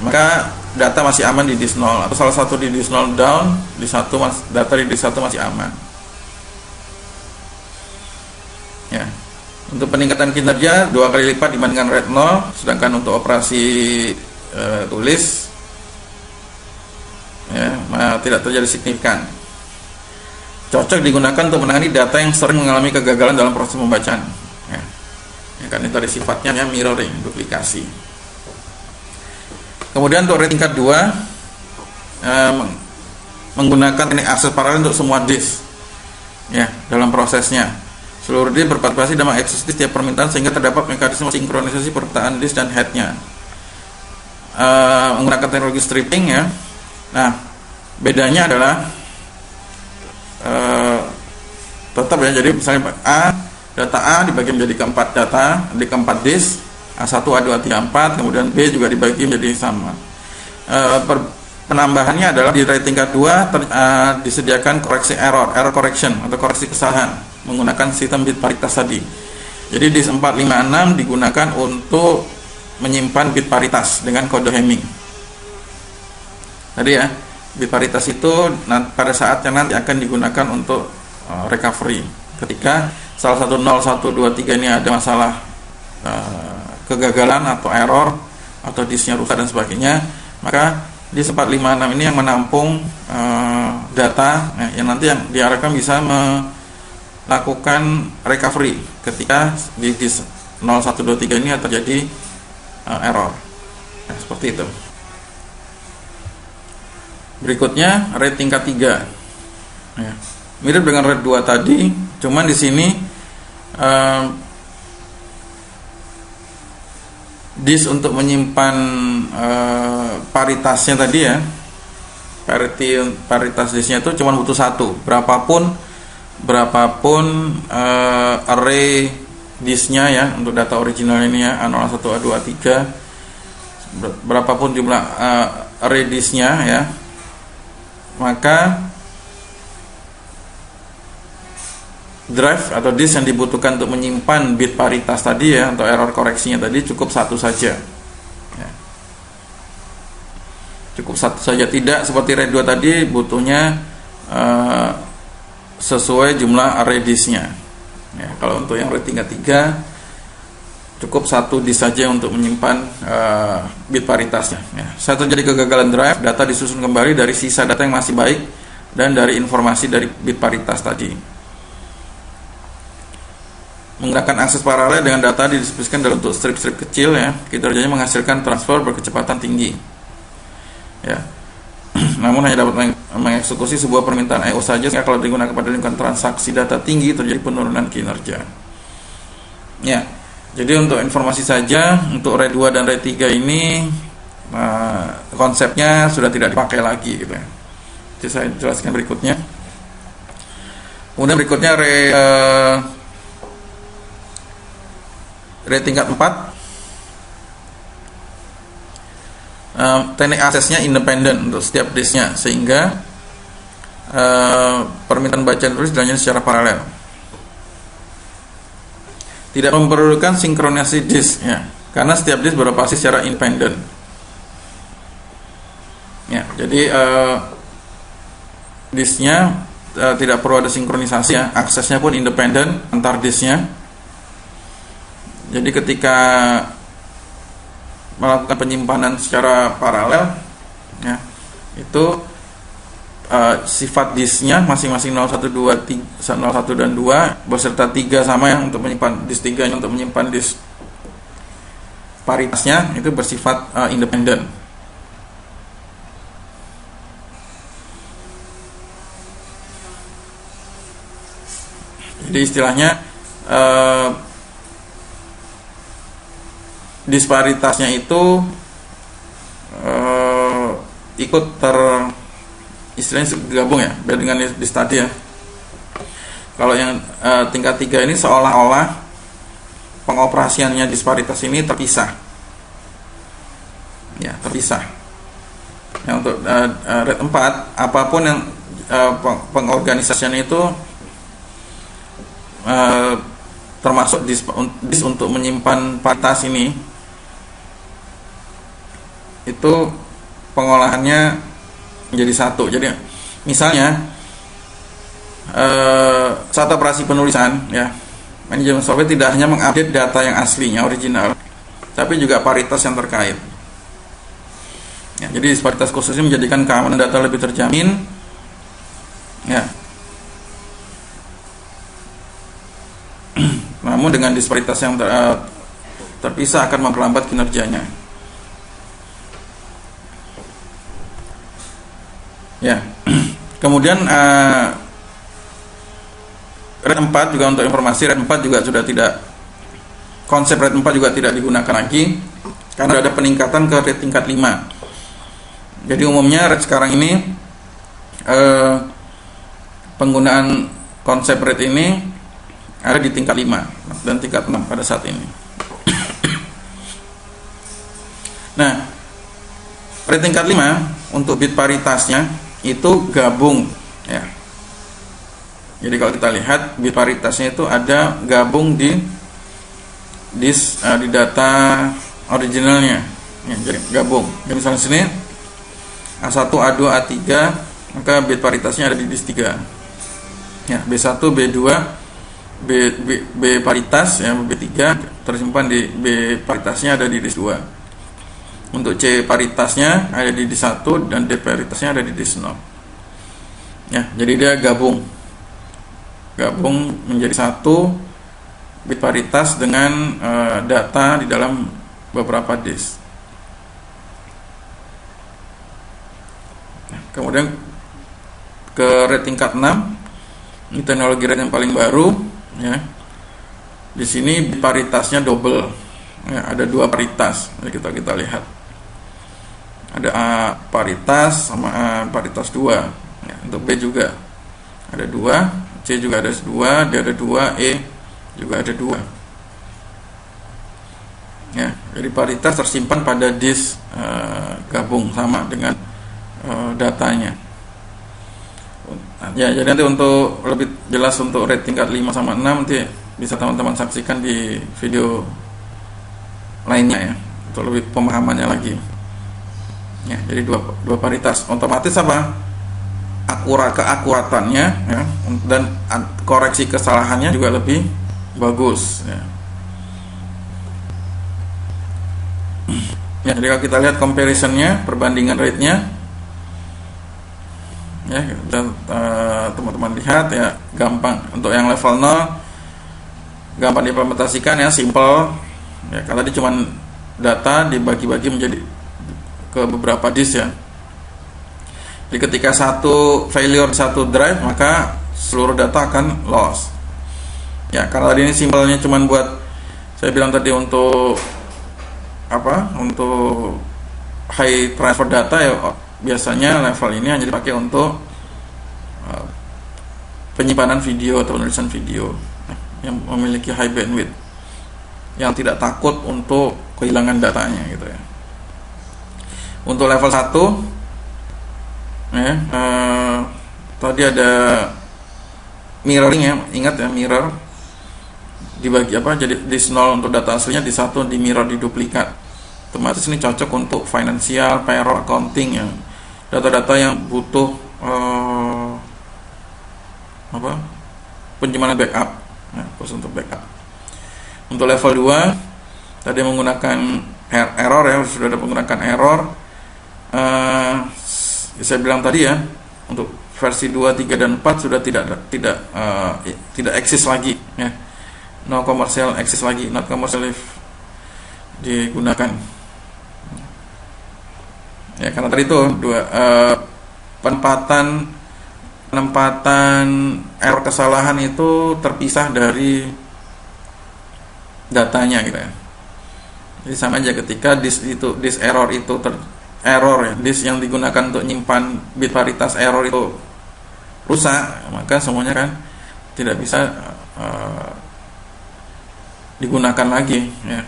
maka data masih aman di disk 0, atau salah satu di disk 0 down, data di disk 1 masih aman. Ya. Untuk peningkatan kinerja 2 kali lipat dibandingkan RAID 0, sedangkan untuk operasi tulis ya, tidak terjadi signifikan. Cocok digunakan untuk menangani data yang sering mengalami kegagalan dalam proses pembacaan. Ya, kan itu tadi sifatnya ya, mirroring, duplikasi. Kemudian untuk RAID tingkat 2, menggunakan teknik akses paralel untuk semua disk ya, dalam prosesnya. Seluruh disk berpartisipasi dalam akses disk setiap permintaan sehingga terdapat mekanisme sinkronisasi permintaan disk dan headnya. Menggunakan teknologi stripping ya. Nah, bedanya adalah tetap ya, jadi misalnya data A dibagi menjadi keempat data di keempat disk, A1, A2, A3, A4, kemudian B juga dibagi menjadi sama. Penambahannya adalah di RAID tingkat 2 disediakan koreksi error correction atau koreksi kesalahan menggunakan sistem bit paritas tadi. Jadi disk 456 digunakan untuk menyimpan bit paritas dengan kode Hamming. Tadi ya, bit paritas itu pada saatnya nanti akan digunakan untuk recovery. Ketika salah satu 0, 1, 2, 3 ini ada masalah kegagalan atau error atau disknya rusak dan sebagainya, maka disk 456 ini yang menampung data yang nanti yang diharapkan bisa melakukan recovery ketika di disk 0, 1, 2, 3 ini terjadi error. Nah, seperti itu. Berikutnya RAID tingkat 3 ya, mirip dengan RAID 2 tadi, cuman di sini disk untuk menyimpan paritasnya tadi ya, paritas disknya itu cuma butuh satu, berapapun array disknya ya, untuk data original ini ya, A01, A2, A3, berapapun jumlah array disknya ya, maka drive atau disk yang dibutuhkan untuk menyimpan bit paritas tadi ya, untuk error koreksinya tadi cukup satu saja ya. Cukup satu saja, tidak seperti RAID 2 tadi butuhnya sesuai jumlah array disknya ya. Kalau untuk yang RAID tingkat 3 cukup satu disk saja untuk menyimpan bit paritasnya ya. Saat terjadi kegagalan drive, data disusun kembali dari sisa data yang masih baik dan dari informasi dari bit paritas tadi. Menggunakan akses paralel dengan data didistribusikan dalam bentuk strip-strip kecil ya, kinerjanya menghasilkan transfer berkecepatan tinggi ya. Namun hanya dapat mengeksekusi sebuah permintaan I/O saja, sehingga kalau digunakan pada lingkungan transaksi data tinggi terjadi penurunan kinerja ya. Jadi untuk informasi saja, untuk RAID 2 dan RAID 3 ini konsepnya sudah tidak dipakai lagi gitu ya. Jadi saya jelaskan berikutnya. Kemudian berikutnya RAID tingkat 4, teknik aksesnya independen untuk setiap disknya, sehingga permintaan bacaan tulis dilayani secara paralel, tidak memerlukan sinkronisasi disk ya, karena setiap disk beroperasi secara independen ya. Jadi disknya tidak perlu ada sinkronisasi ya, aksesnya pun independen antar disknya. Jadi ketika melakukan penyimpanan secara paralel ya, itu sifat disknya masing-masing 01, 01 dan 2 beserta 3 sama yang untuk menyimpan disk 3 untuk menyimpan disk paritasnya itu bersifat independen. Jadi istilahnya disparitasnya itu ikut istilahnya gabung ya, beda dengan di tadi ya. Kalau yang tingkat 3 ini seolah-olah pengoperasiannya disparitas ini terpisah. Ya, terpisah. Yang untuk red 4, apapun yang pengorganisasiannya itu termasuk dis untuk menyimpan paritas ini, itu pengolahannya menjadi satu. Jadi misalnya saat operasi penulisan ya, manajemen software tidak hanya mengupdate data yang aslinya original, tapi juga paritas yang terkait ya. Jadi disparitas khusus ini menjadikan keamanan data lebih terjamin ya. Namun dengan disparitas yang terpisah akan memperlambat kinerjanya ya. Kemudian red 4 juga, untuk informasi, red 4 juga sudah tidak, konsep red 4 juga tidak digunakan lagi karena ada peningkatan ke red tingkat 5. Jadi umumnya red sekarang ini penggunaan konsep red ini ada di tingkat 5 dan tingkat 6 pada saat ini. Nah, red tingkat 5 untuk bit paritasnya itu gabung ya. Jadi kalau kita lihat bit paritasnya itu ada gabung di data originalnya ya, jadi gabung. Jadi misalnya sini A1, A2, A3, maka bit paritasnya ada di disk 3 ya. B1, B2, B paritas ya, B3 tersimpan di B paritasnya ada di disk 2. Untuk C paritasnya ada di disk 1 dan D paritasnya ada di disk 0 ya. Jadi dia gabung menjadi satu bit paritas dengan data di dalam beberapa disk. Nah, kemudian ke red tingkat 6, ini teknologi red yang paling baru ya. Di sini bit paritasnya double ya, ada 2 paritas. Jadi kita lihat ada A paritas sama A paritas 2 ya. Untuk B juga ada 2, C juga ada 2, D ada 2, E juga ada 2 ya. Jadi paritas tersimpan pada disk gabung sama dengan datanya ya. Jadi nanti untuk lebih jelas untuk red tingkat 5 sama 6 nanti bisa teman-teman saksikan di video lainnya ya, untuk lebih pemahamannya lagi ya. Jadi dua paritas otomatis apa? Keakuratannya ya, dan koreksi kesalahannya juga lebih bagus ya. Ya, jadi kalau kita lihat comparisonnya, perbandingan rate-nya ya, dan teman-teman lihat ya, gampang. Untuk yang level 0 gampang diimplementasikan ya, simple ya, karena dia cuma data dibagi-bagi menjadi ke beberapa disk ya. Jadi ketika satu failure satu drive, maka seluruh data akan loss ya. Karena tadi ini simpelnya cuma buat, saya bilang tadi, untuk untuk high transfer data ya, biasanya level ini hanya dipakai untuk penyimpanan video atau penulisan video yang memiliki high bandwidth, yang tidak takut untuk kehilangan datanya gitu ya. Untuk level 1 ya, tadi ada mirroring ya, ingat ya, mirror dibagi jadi disk 0 untuk data aslinya, di 1 di mirror, di duplikat. Otomatis ini cocok untuk financial, payroll, accounting yang data-data yang butuh penyimpanan backup ya, khusus untuk backup. Untuk level 2 tadi menggunakan error ya, sudah ada menggunakan error. Saya bilang tadi ya, untuk versi 2, 3 dan 4 sudah tidak eksis lagi ya. No commercial eksis lagi, not commercial digunakan. Ya, karena tadi itu penempatan error kesalahan itu terpisah dari datanya gitu ya. Jadi sama aja ketika disk error itu disk yang digunakan untuk nyimpan bit paritas error itu rusak, maka semuanya kan tidak bisa digunakan lagi ya.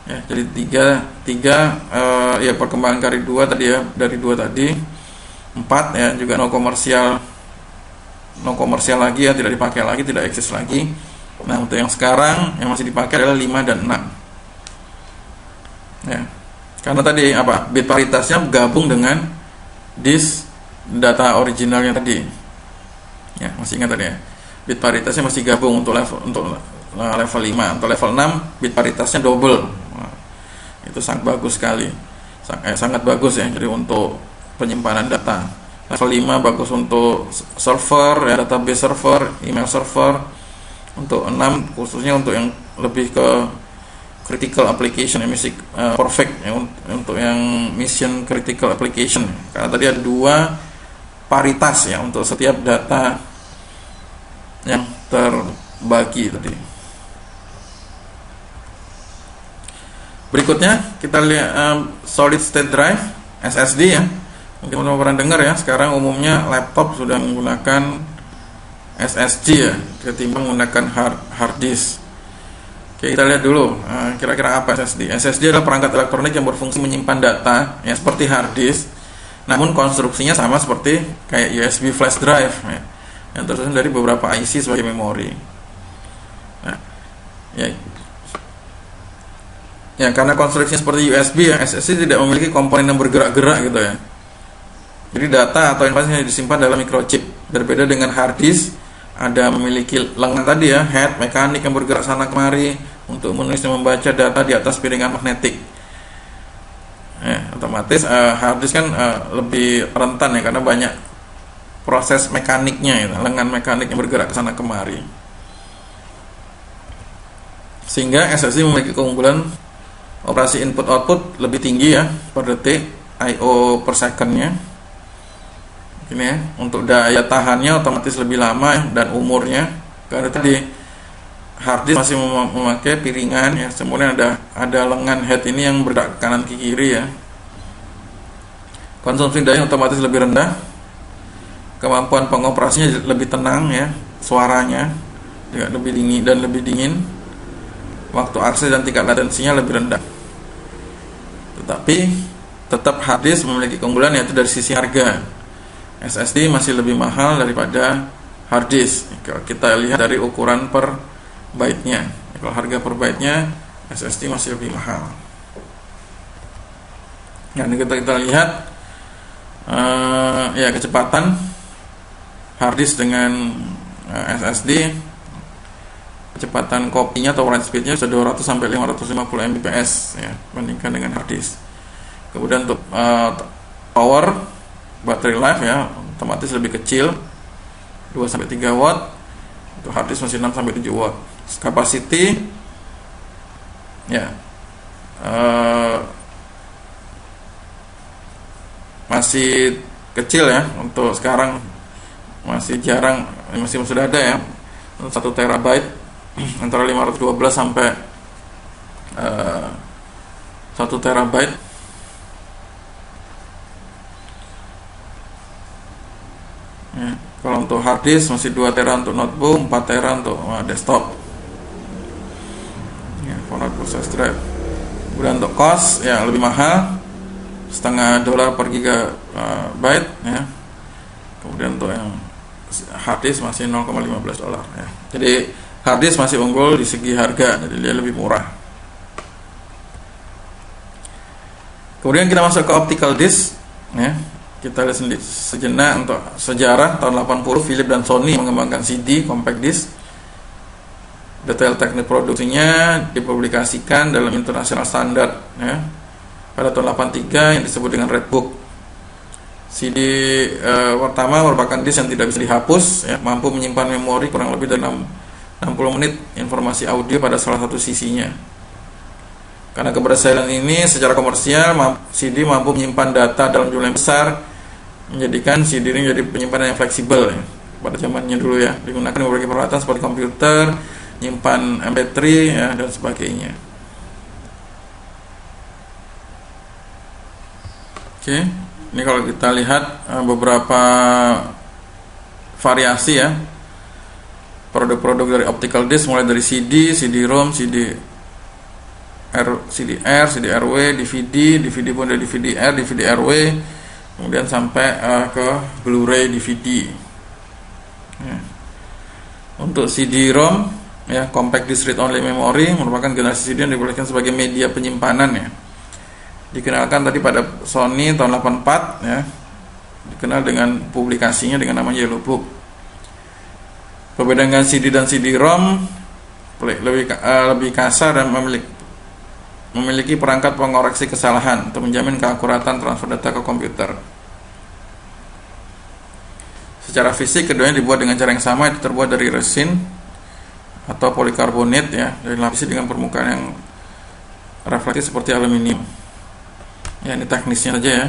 Ya, jadi tiga ya perkembangan kari 2 tadi ya, dari 2 tadi. 4 ya, juga no komersial lagi ya, tidak dipakai lagi, tidak eksis lagi. Nah, untuk yang sekarang yang masih dipakai adalah 5 dan 6 ya, karena tadi bit paritasnya gabung dengan disk data originalnya tadi ya, masih ingat tadi ya, bit paritasnya masih gabung untuk level 5. Untuk level 6 bit paritasnya double. Nah, itu sangat bagus sekali, sangat bagus ya, jadi untuk penyimpanan data. Level 5 bagus untuk server ya, database server, email server. Untuk 6 khususnya untuk yang lebih ke critical application ya, perfect ya, untuk yang mission critical application, karena tadi ada 2 paritas ya untuk setiap data yang terbagi tadi. Berikutnya kita lihat solid state drive, SSD ya. Mungkin teman-teman pernah dengar ya, sekarang umumnya laptop sudah menggunakan SSD ya, ketimbang menggunakan hard disk. Oke, kita lihat dulu kira-kira apa SSD. SSD adalah perangkat elektronik yang berfungsi menyimpan data ya, seperti hard disk, namun konstruksinya sama seperti kayak USB flash drive ya, yang tersusun dari beberapa IC sebagai memori. Nah, ya karena konstruksinya seperti USB ya, SSD tidak memiliki komponen yang bergerak-gerak gitu ya. Jadi data atau informasi yang disimpan dalam microchip. Berbeda dengan hard disk, ada memiliki lengan tadi ya, head mekanik yang bergerak sana kemari untuk menulis dan membaca data di atas piringan magnetik. Otomatis hard disk kan lebih rentan ya, karena banyak proses mekaniknya ya, lengan mekanik yang bergerak ke sana kemari. Sehingga SSD memiliki keunggulan operasi input output lebih tinggi ya per detik, I/O per secondnya. Ini ya, untuk daya tahannya otomatis lebih lama dan umurnya, karena tadi hard disk masih memakai piringan ya, kemudian ada lengan head ini yang bergerak kanan ke kiri ya. Konsumsi daya otomatis lebih rendah, kemampuan pengoperasinya lebih tenang ya, suaranya juga lebih dingin, waktu akses dan tingkat latensinya lebih rendah. Tetapi tetap hard disk memiliki keunggulan, yaitu dari sisi harga. SSD masih lebih mahal daripada hard disk. Kalau kita lihat dari ukuran per byte-nya, kalau harga per byte-nya SSD masih lebih mahal. Nah, ini kita lihat ya kecepatan hard disk dengan SSD. Kecepatan kopinya atau write speed-nya bisa 200 sampai 550 Mbps ya, bandingkan dengan hard disk. Kemudian untuk power, baterai life ya otomatis lebih kecil, 2 sampai 3 watt. Untuk hard disk masih 6 sampai 7 watt. Capacity ya masih kecil ya, untuk sekarang masih jarang, masih sudah ada ya 1 terabyte antara 512 sampai 1 terabyte. Ya, kalau untuk hard disk masih 2 tera untuk notebook, 4 tera untuk desktop. Ya, for process drive. Kemudian untuk cost ya lebih mahal, $0,5 per gigabyte ya. Kemudian untuk yang hard disk masih $0,15 ya. Jadi hard disk masih unggul di segi harga, jadi dia lebih murah. Kemudian kita masuk ke optical disk ya. Kita lihat sejenak untuk sejarah. Tahun 80 Philips dan Sony mengembangkan CD compact disc. Detail teknik produksinya dipublikasikan dalam international standard ya, pada tahun 83 yang disebut dengan Red Book. CD pertama merupakan disk yang tidak bisa dihapus ya, mampu menyimpan memori kurang lebih dari 60 menit informasi audio pada salah satu sisinya. Karena keberhasilan ini secara komersial, CD mampu menyimpan data dalam jumlah yang besar, menjadikan CD ini menjadi penyimpanan yang fleksibel ya, pada zamannya dulu ya, digunakan di berbagai peralatan seperti komputer, nyimpan MP3 ya, dan sebagainya. Oke, ini kalau kita lihat beberapa variasi ya produk-produk dari optical disc, mulai dari CD, CD-ROM, CDR, CDRW, DVD, DVD pun ada DVD-R, DVD-RW, kemudian sampai ke Blu-ray, DVD. Ya. Untuk CD-ROM, ya, Compact Disc Read Only Memory, merupakan generasi CD yang diperbolehkan sebagai media penyimpanan ya. Dikenalkan tadi pada Sony tahun 84 ya. Dikenal dengan publikasinya dengan nama Yellow Book. Perbedaan dengan CD dan CD-ROM lebih kasar dan memiliki perangkat pengoreksi kesalahan untuk menjamin keakuratan transfer data ke komputer. Secara fisik keduanya dibuat dengan cara yang sama, itu terbuat dari resin atau polikarbonat ya, dari dilapisi dengan permukaan yang reflektif seperti aluminium. Ya, ini teknisnya saja ya.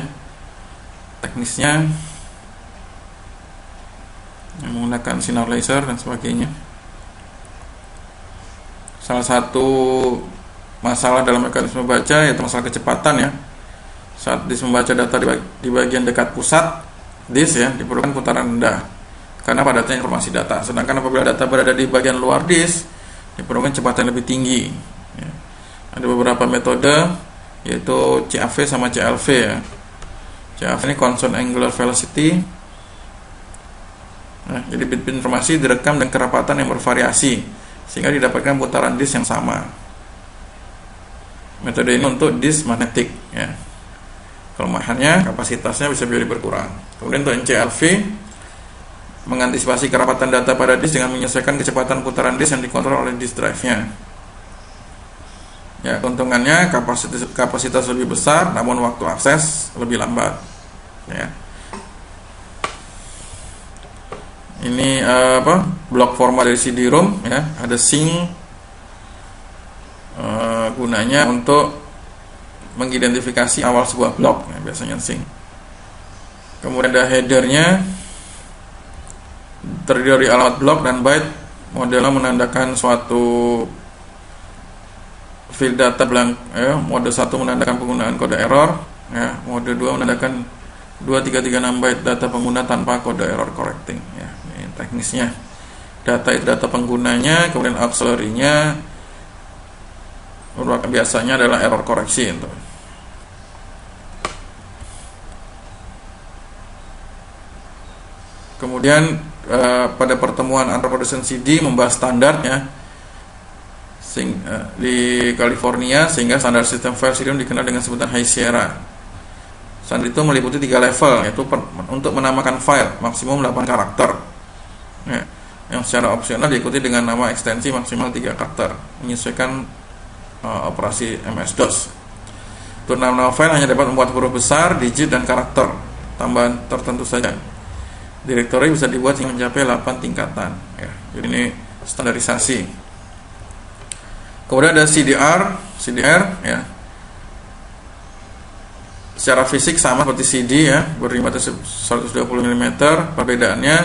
Teknisnya yang menggunakan sinar laser dan sebagainya. Salah satu masalah dalam mekanisme baca yaitu masalah kecepatan ya. Saat disk membaca data di bagian dekat pusat disk ya, diperlukan putaran rendah karena padatnya informasi data. Sedangkan apabila data berada di bagian luar disk, diperlukan kecepatan lebih tinggi ya. Ada beberapa metode yaitu CAV sama CLV ya. CAV ini constant angular velocity. Nah, jadi bit-bit informasi direkam dengan kerapatan yang bervariasi sehingga didapatkan putaran disk yang sama. Metode ini untuk disk magnetik ya. Kelemahannya kapasitasnya bisa jadi berkurang. Kemudian untuk CLV mengantisipasi kerapatan data pada disk dengan menyesuaikan kecepatan putaran disk yang dikontrol oleh disk drive-nya. Ya, keuntungannya kapasitas lebih besar namun waktu akses lebih lambat. Ya. Ini blok format dari CD-ROM ya, ada sync gunanya untuk mengidentifikasi awal sebuah blok ya, biasanya sync. Kemudian ada headernya terdiri dari alamat blok dan byte, modelnya menandakan suatu field data blank ya. Mode 1 menandakan penggunaan kode error ya. Mode 2 menandakan 2336 byte data pengguna tanpa kode error correcting ya. Ini teknisnya. Data itu data penggunanya, kemudian auxiliary-nya biasanya adalah error koreksi itu. Kemudian pada pertemuan antar produsen CD membahas standarnya di California, sehingga standar sistem file CD dikenal dengan sebutan High Sierra. Standar itu meliputi 3 level, yaitu untuk menamakan file maksimum 8 karakter ya, yang secara opsional diikuti dengan nama ekstensi maksimal 3 karakter menyesuaikan operasi MS-DOS. Untuk nama file hanya dapat membuat huruf besar, digit, dan karakter tambahan tertentu saja. Direktori bisa dibuat hingga mencapai 8 tingkatan ya. Jadi ini standarisasi. Kemudian ada CDR ya. Secara fisik sama seperti CD ya, berdiameter 120 mm. Perbedaannya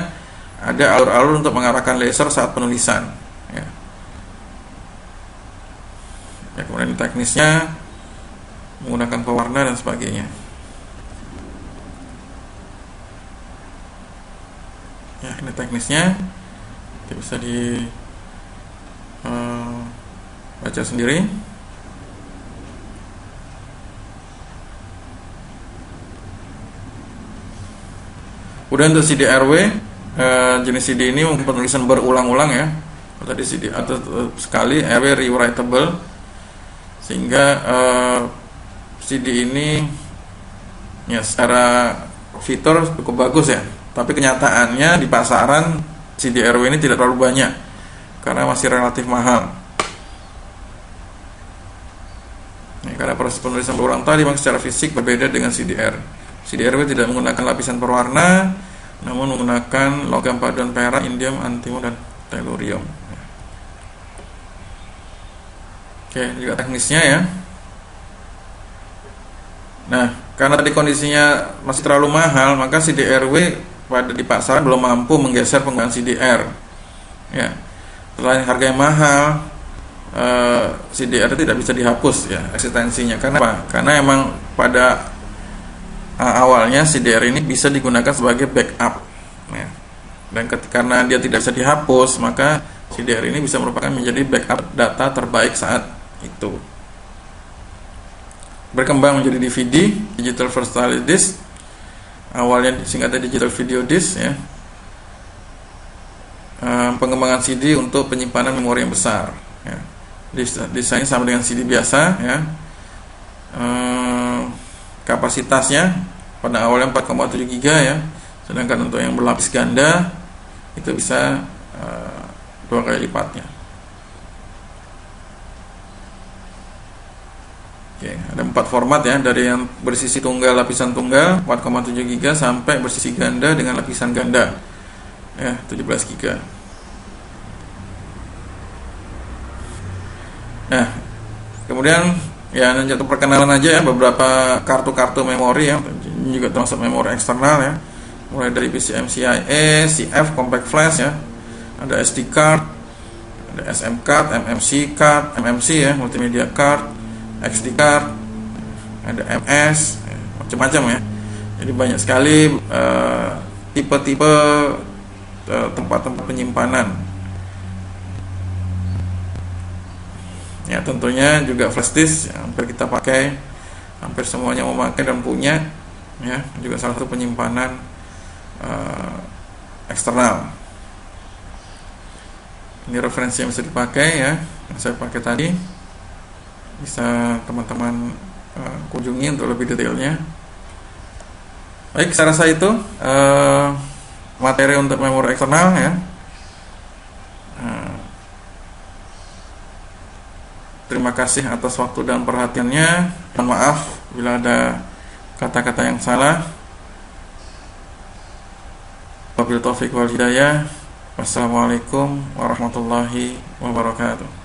ada alur-alur untuk mengarahkan laser saat penulisan ya. Ya, kemudian teknisnya menggunakan pewarna dan sebagainya. Ya, ini teknisnya. Itu bisa di baca sendiri. Kemudian untuk CD-RW, jenis CD ini mungkin penulisan berulang-ulang ya. Tadi CD atau sekali, RW rewritable, sehingga CD ini ya secara fitur cukup bagus ya. Tapi kenyataannya di pasaran CD-RW ini tidak terlalu banyak karena masih relatif mahal. Ya, karena proses penulisan berulang tadi memang secara fisik berbeda dengan CDR. CDRW tidak menggunakan lapisan perwarna, namun menggunakan logam paduan perak, indium, antimon, dan tellurium. Oke, juga teknisnya ya. Nah, karena tadi kondisinya masih terlalu mahal, maka CDRW pada di pasaran belum mampu menggeser penggunaan CDR. Ya, selain harganya mahal, CDR tidak bisa dihapus ya eksistensinya. Karena apa? Karena emang pada awalnya CDR ini bisa digunakan sebagai backup ya. Dan karena dia tidak bisa dihapus, maka CDR ini bisa merupakan menjadi backup data terbaik saat itu. Berkembang menjadi DVD, Digital Versatile Disk, awalnya singkatnya Digital Video Disk ya. Pengembangan CD untuk penyimpanan memori yang besar ya. Desainnya sama dengan CD biasa ya. Kapasitasnya pada awalnya 4,7 GB ya, sedangkan untuk yang berlapis ganda itu bisa 2 kali lipatnya. Oke, ada 4 format ya, dari yang bersisi tunggal lapisan tunggal 4,7 GB sampai bersisi ganda dengan lapisan ganda ya 17 GB. Nah, kemudian ya untuk perkenalan aja ya beberapa kartu-kartu memori ya, ini juga termasuk memori eksternal ya, mulai dari PCMCIe, CF, Compact Flash ya, ada SD card, ada SM card, MMC card, MMC ya, multimedia card, XD card, ada MS, macam-macam ya. Jadi banyak sekali tipe-tipe tempat-tempat penyimpanan. Ya tentunya juga flash disk hampir kita pakai, hampir semuanya memakai dan punya ya, juga salah satu penyimpanan eksternal. Ini referensi yang bisa dipakai ya, yang saya pakai tadi, bisa teman-teman kunjungi untuk lebih detailnya. Baik, saya rasa itu materi untuk memori eksternal ya. Terima kasih atas waktu dan perhatiannya. Mohon maaf bila ada kata-kata yang salah. Wabillahi taufiq wal hidayah. Wassalamualaikum warahmatullahi wabarakatuh.